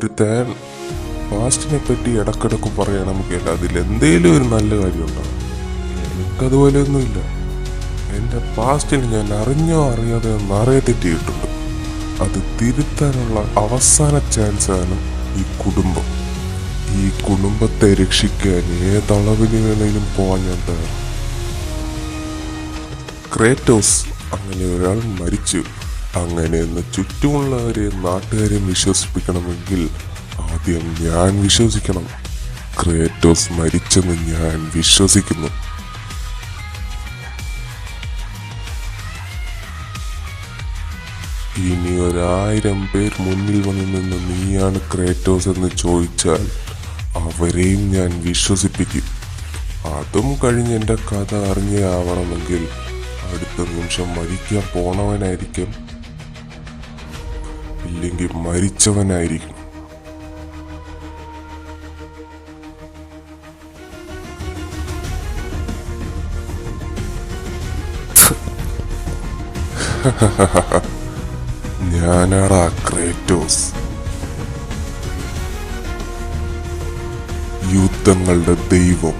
ഒരുത്തൻ പാസ്റ്റിനെ പറ്റി ഇടക്കിടക്ക് പറയണമെങ്കിൽ അതിലെന്തേലും ഒരു നല്ല കാര്യമുണ്ടാവും. എനിക്കതുപോലെയൊന്നുമില്ല. എൻ്റെ പാസ്റ്റിൽ ഞാൻ അറിഞ്ഞോ അറിയാതെ നിറയെ തെറ്റിയിട്ടുണ്ട്. അത് തിരുത്താനുള്ള അവസാന ചാൻസാണ് ഈ കുടുംബം. ഈ കുടുംബത്തെ രക്ഷിക്കാൻ ഏതളവിന് വേണേലും പോവാൻ ഞാൻ തയ്യാറാണ്. ക്രേറ്റോസ് അങ്ങനെ ഒരാൾ മരിച്ചു. അങ്ങനെയെന്ന് ചുറ്റുമുള്ളവരെയും നാട്ടുകാരെയും വിശ്വസിപ്പിക്കണമെങ്കിൽ ആദ്യം ഞാൻ വിശ്വസിക്കണം. ക്രേറ്റോസ് മരിച്ചെന്ന് ഞാൻ വിശ്വസിക്കുന്നു. ഇനി 1000 പേർ മുന്നിൽ വന്നു നിന്ന് നീയാണ് ക്രേറ്റോസ് എന്ന് ചോദിച്ചാൽ അവരെയും ഞാൻ വിശ്വസിപ്പിക്കും. അതും കഴിഞ്ഞ് എൻ്റെ കഥ അറിഞ്ഞേ ആവണമെങ്കിൽ അടുത്ത നിമിഷം മരിക്കാൻ പോണവനായിരിക്കും, ഇല്ലെങ്കിൽ മരിച്ചവനായിരിക്കും. ഞാനാടാ ക്രേറ്റോസ്, യുദ്ധങ്ങളുടെ ദൈവം.